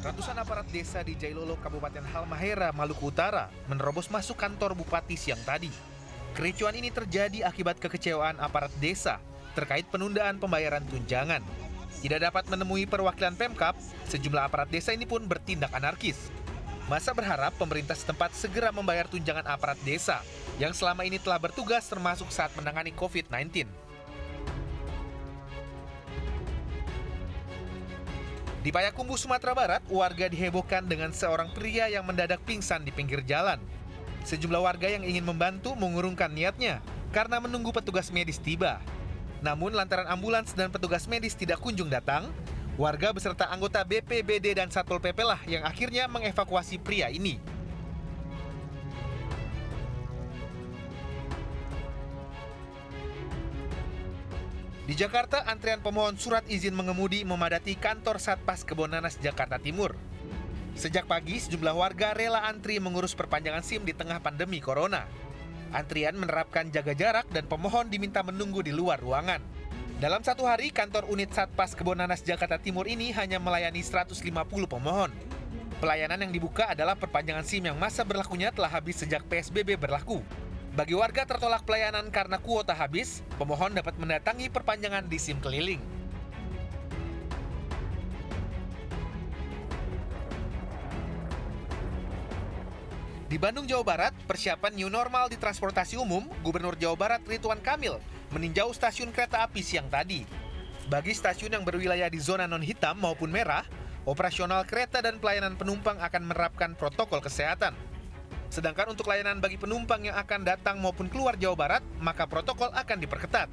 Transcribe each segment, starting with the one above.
Ratusan aparat desa di Jailolo, Kabupaten Halmahera, Maluku Utara, menerobos masuk kantor bupati siang tadi. Kericuan ini terjadi akibat kekecewaan aparat desa terkait penundaan pembayaran tunjangan. Tidak dapat menemui perwakilan Pemkab, sejumlah aparat desa ini pun bertindak anarkis. Masa berharap pemerintah setempat segera membayar tunjangan aparat desa yang selama ini telah bertugas termasuk saat menangani COVID-19. Di Payakumbuh, Sumatera Barat, warga dihebohkan dengan seorang pria yang mendadak pingsan di pinggir jalan. Sejumlah warga yang ingin membantu mengurungkan niatnya karena menunggu petugas medis tiba. Namun lantaran ambulans dan petugas medis tidak kunjung datang, warga beserta anggota BPBD dan Satpol PP lah yang akhirnya mengevakuasi pria ini. Di Jakarta, antrian pemohon surat izin mengemudi memadati kantor Satpas Kebonanas, Jakarta Timur. Sejak pagi, sejumlah warga rela antri mengurus perpanjangan SIM di tengah pandemi corona. Antrian menerapkan jaga jarak dan pemohon diminta menunggu di luar ruangan. Dalam satu hari, kantor unit Satpas Kebonanas, Jakarta Timur ini hanya melayani 150 pemohon. Pelayanan yang dibuka adalah perpanjangan SIM yang masa berlakunya telah habis sejak PSBB berlaku. Bagi warga tertolak pelayanan karena kuota habis, pemohon dapat mendatangi perpanjangan di SIM keliling. Di Bandung, Jawa Barat, persiapan new normal di transportasi umum, Gubernur Jawa Barat Ridwan Kamil meninjau stasiun kereta api siang tadi. Bagi stasiun yang berwilayah di zona non-hitam maupun merah, operasional kereta dan pelayanan penumpang akan menerapkan protokol kesehatan. Sedangkan untuk layanan bagi penumpang yang akan datang maupun keluar Jawa Barat, maka protokol akan diperketat.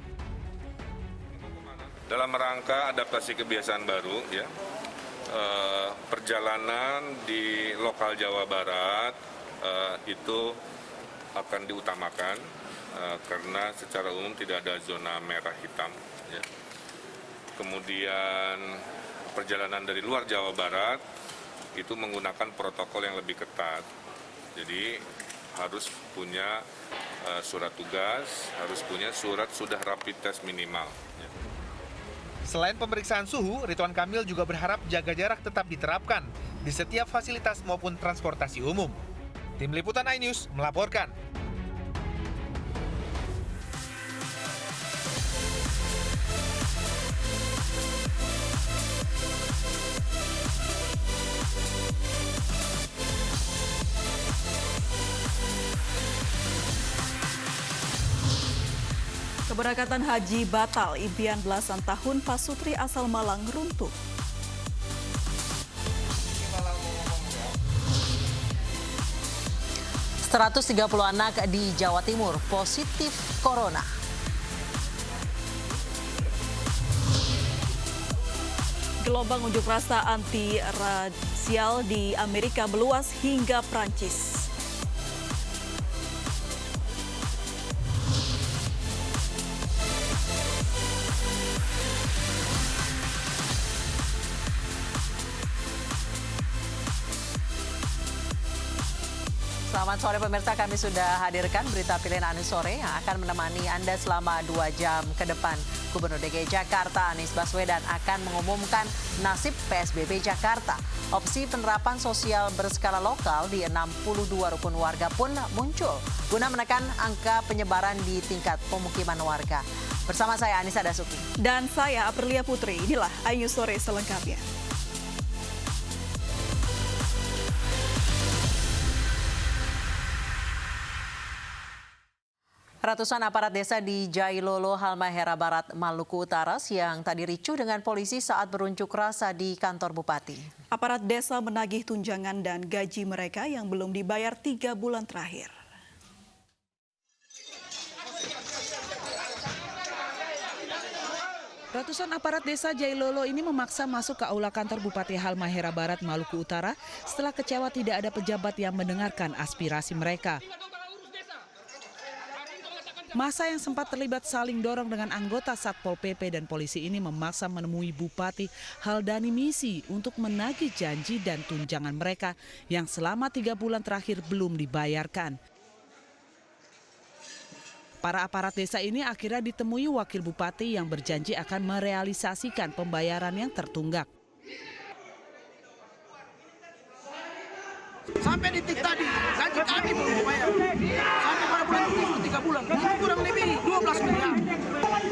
Dalam rangka adaptasi kebiasaan baru, ya, perjalanan di lokal Jawa Barat itu akan diutamakan karena secara umum tidak ada zona merah hitam. Ya. Kemudian perjalanan dari luar Jawa Barat itu menggunakan protokol yang lebih ketat. Jadi harus punya surat tugas, harus punya surat sudah rapid test minimal. Selain pemeriksaan suhu, Ridwan Kamil juga berharap jaga jarak tetap diterapkan di setiap fasilitas maupun transportasi umum. Tim Liputan iNews melaporkan. Keberangkatan haji batal, impian belasan tahun Pasutri asal Malang runtuh. ...130 anak di Jawa Timur positif corona. Gelombang unjuk rasa anti-rasial di Amerika meluas hingga Prancis. Selamat sore pemirsa, kami sudah hadirkan berita pilihan Anies sore yang akan menemani Anda selama 2 jam ke depan. Gubernur DKI Jakarta Anies Baswedan akan mengumumkan nasib PSBB Jakarta. Opsi penerapan sosial berskala lokal di 62 rukun warga pun muncul guna menekan angka penyebaran di tingkat pemukiman warga. Bersama saya Anissa Dasuki. Dan saya Aprilia Putri. Inilah iNews Sore selengkapnya. Ratusan aparat desa di Jailolo, Halmahera Barat, Maluku Utara siang tadi ricuh dengan polisi saat berunjuk rasa di kantor bupati. Aparat desa menagih tunjangan dan gaji mereka yang belum dibayar 3 bulan terakhir. Ratusan aparat desa Jailolo ini memaksa masuk ke aula kantor Bupati Halmahera Barat, Maluku Utara setelah kecewa tidak ada pejabat yang mendengarkan aspirasi mereka. Masa yang sempat terlibat saling dorong dengan anggota Satpol PP dan polisi ini memaksa menemui Bupati Haldani Misi untuk menagih janji dan tunjangan mereka yang selama 3 bulan terakhir belum dibayarkan. Para aparat desa ini akhirnya ditemui wakil bupati yang berjanji akan merealisasikan pembayaran yang tertunggak. Sampai detik tadi, gaji kami belum dibayar. Sampai pada bulan Juli 3 bulan, itu kurang lebih 12 miliar.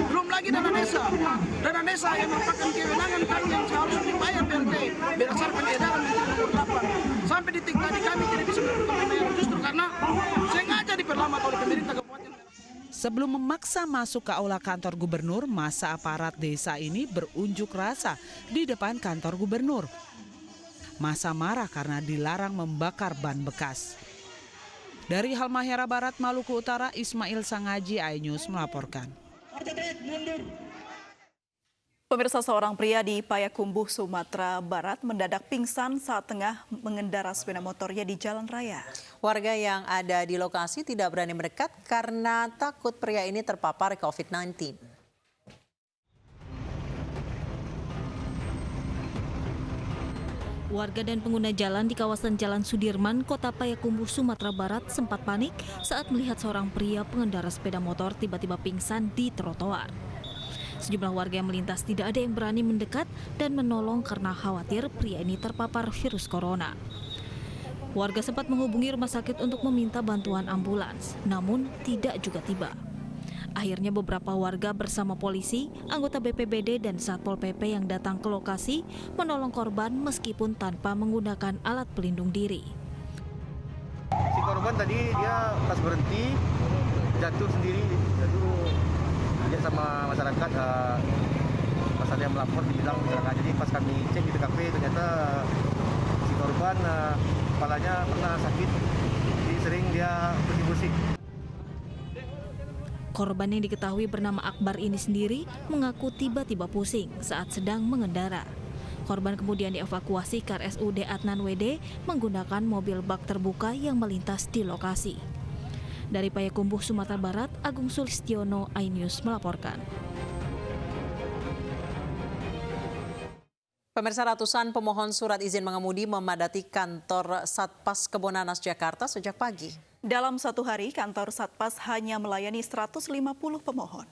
Belum lagi dana desa. Dana desa yang merupakan kewenangan kami yang seharusnya dibayar BLT berdasarkan edaran Menteri Nomor 8. Sampai detik tadi kami tidak bisa melakukan pembayaran justru karena sengaja diperlambat oleh pemerintah kabupaten. Sebelum memaksa masuk ke aula kantor gubernur, masa aparat desa ini berunjuk rasa di depan kantor gubernur. Masa marah karena dilarang membakar ban bekas. Dari Halmahera Barat, Maluku Utara, Ismail Sangaji, iNews melaporkan. Pemirsa, seorang pria di Payakumbuh, Sumatera Barat mendadak pingsan saat tengah mengendarai sepeda motornya di jalan raya. Warga yang ada di lokasi tidak berani mendekat karena takut pria ini terpapar COVID-19. Warga dan pengguna jalan di kawasan Jalan Sudirman, Kota Payakumbuh, Sumatera Barat sempat panik saat melihat seorang pria pengendara sepeda motor tiba-tiba pingsan di trotoar. Sejumlah warga yang melintas tidak ada yang berani mendekat dan menolong karena khawatir pria ini terpapar virus corona. Warga sempat menghubungi rumah sakit untuk meminta bantuan ambulans, namun tidak juga tiba. Akhirnya beberapa warga bersama polisi, anggota BPBD dan Satpol PP yang datang ke lokasi menolong korban meskipun tanpa menggunakan alat pelindung diri. Si korban tadi dia pas berhenti jatuh sendiri, dia sama masyarakat. Pas ada yang melapor dibilang masyarakat. Jadi pas kami cek di TKP ternyata si korban kepalanya pernah sakit, jadi sering dia pusing-pusing. Korban yang diketahui bernama Akbar ini sendiri mengaku tiba-tiba pusing saat sedang mengendara. Korban kemudian dievakuasi ke RSUD Adnan WD menggunakan mobil bak terbuka yang melintas di lokasi. Dari Payakumbuh, Sumatera Barat, Agung Sulistiono, iNews melaporkan. Pemirsa, ratusan pemohon surat izin mengemudi memadati kantor Satpas Kebonanas Jakarta sejak pagi. Dalam satu hari, kantor Satpas hanya melayani 150 pemohon.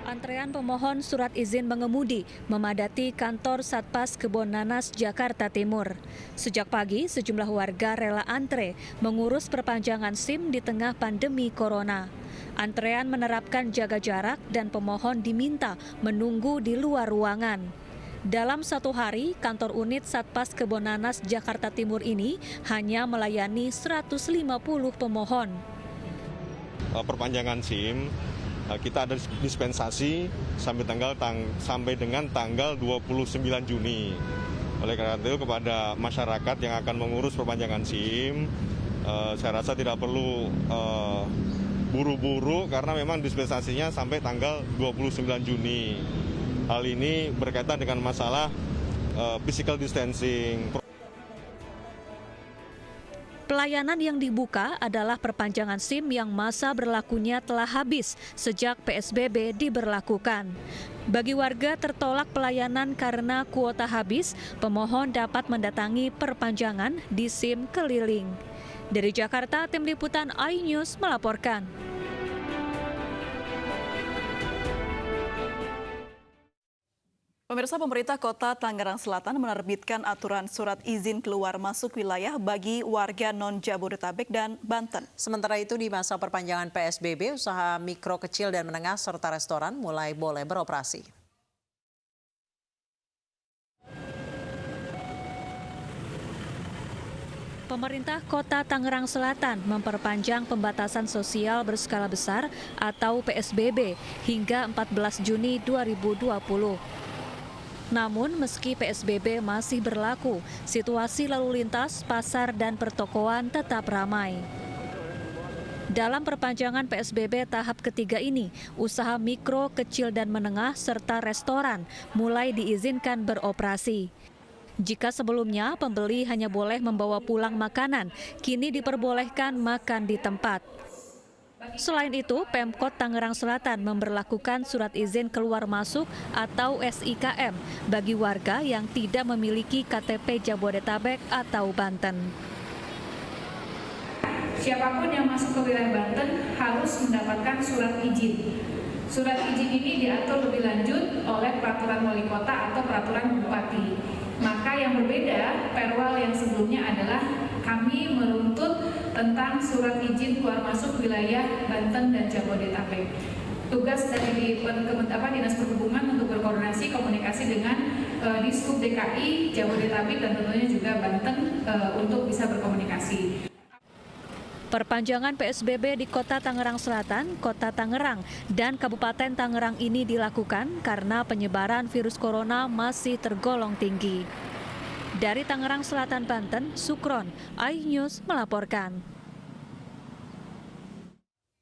Antrean pemohon surat izin mengemudi memadati kantor Satpas Kebonanas Jakarta Timur. Sejak pagi, sejumlah warga rela antre mengurus perpanjangan SIM di tengah pandemi corona. Antrean menerapkan jaga jarak dan pemohon diminta menunggu di luar ruangan. Dalam satu hari, kantor unit Satpas Kebonanas Jakarta Timur ini hanya melayani 150 pemohon. Perpanjangan SIM, kita ada dispensasi sampai dengan tanggal 29 Juni. Oleh karena itu kepada masyarakat yang akan mengurus perpanjangan SIM, saya rasa tidak perlu buru-buru karena memang dispensasinya sampai tanggal 29 Juni. Hal ini berkaitan dengan masalah physical distancing. Pelayanan yang dibuka adalah perpanjangan SIM yang masa berlakunya telah habis sejak PSBB diberlakukan. Bagi warga tertolak pelayanan karena kuota habis, pemohon dapat mendatangi perpanjangan di SIM keliling. Dari Jakarta, tim liputan iNews melaporkan. Pemirsa, pemerintah Kota Tangerang Selatan menerbitkan aturan surat izin keluar masuk wilayah bagi warga non-Jabodetabek dan Banten. Sementara itu di masa perpanjangan PSBB, usaha mikro, kecil, dan menengah serta restoran mulai boleh beroperasi. Pemerintah Kota Tangerang Selatan memperpanjang pembatasan sosial berskala besar atau PSBB hingga 14 Juni 2020. Namun meski PSBB masih berlaku, situasi lalu lintas, pasar, dan pertokoan tetap ramai. Dalam perpanjangan PSBB tahap ketiga ini, usaha mikro, kecil, dan menengah serta restoran mulai diizinkan beroperasi. Jika sebelumnya pembeli hanya boleh membawa pulang makanan, kini diperbolehkan makan di tempat. Selain itu, Pemkot Tangerang Selatan memberlakukan surat izin keluar masuk atau SIKM bagi warga yang tidak memiliki KTP Jabodetabek atau Banten. Siapapun yang masuk ke wilayah Banten harus mendapatkan surat izin. Surat izin ini diatur lebih lanjut oleh peraturan wali kota atau peraturan bupati. Maka yang berbeda, perwal yang sebelumnya adalah kami meruntut tentang surat izin keluar masuk wilayah Banten dan Jabodetabek. Tugas dari Dinas Perhubungan untuk berkoordinasi komunikasi dengan Dishub DKI, Jabodetabek dan tentunya juga Banten untuk bisa berkomunikasi. Perpanjangan PSBB di Kota Tangerang Selatan, Kota Tangerang, dan Kabupaten Tangerang ini dilakukan karena penyebaran virus corona masih tergolong tinggi. Dari Tangerang Selatan, Banten, Sukron, iNews melaporkan.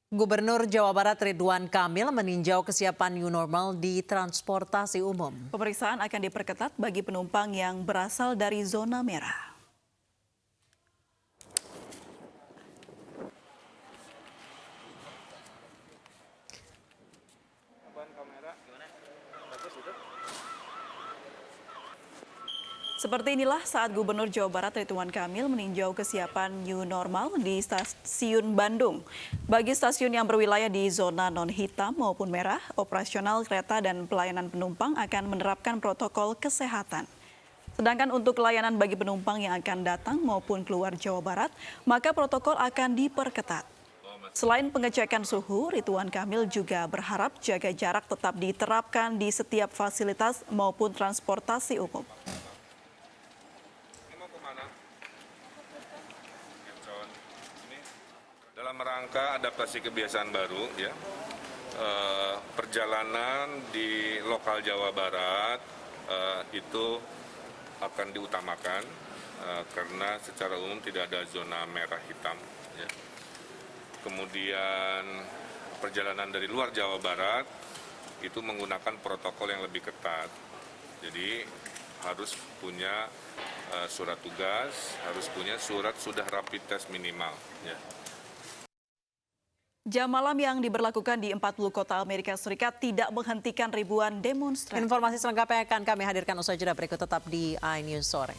Gubernur Jawa Barat Ridwan Kamil meninjau kesiapan new normal di transportasi umum. Pemeriksaan akan diperketat bagi penumpang yang berasal dari zona merah. Seperti inilah saat Gubernur Jawa Barat Ridwan Kamil meninjau kesiapan new normal di Stasiun Bandung. Bagi stasiun yang berwilayah di zona non-hitam maupun merah, operasional kereta dan pelayanan penumpang akan menerapkan protokol kesehatan. Sedangkan untuk layanan bagi penumpang yang akan datang maupun keluar Jawa Barat, maka protokol akan diperketat. Selain pengecekan suhu, Ridwan Kamil juga berharap jaga jarak tetap diterapkan di setiap fasilitas maupun transportasi umum. Dalam rangka adaptasi kebiasaan baru, ya, perjalanan di lokal Jawa Barat itu akan diutamakan karena secara umum tidak ada zona merah hitam. Ya. Kemudian perjalanan dari luar Jawa Barat itu menggunakan protokol yang lebih ketat. Jadi harus punya surat tugas, harus punya surat sudah rapid test minimal. Ya. Jam malam yang diberlakukan di 40 kota Amerika Serikat tidak menghentikan ribuan demonstran. Informasi selengkapnya akan kami hadirkan usai jeda berikut, tetap di iNews Sore.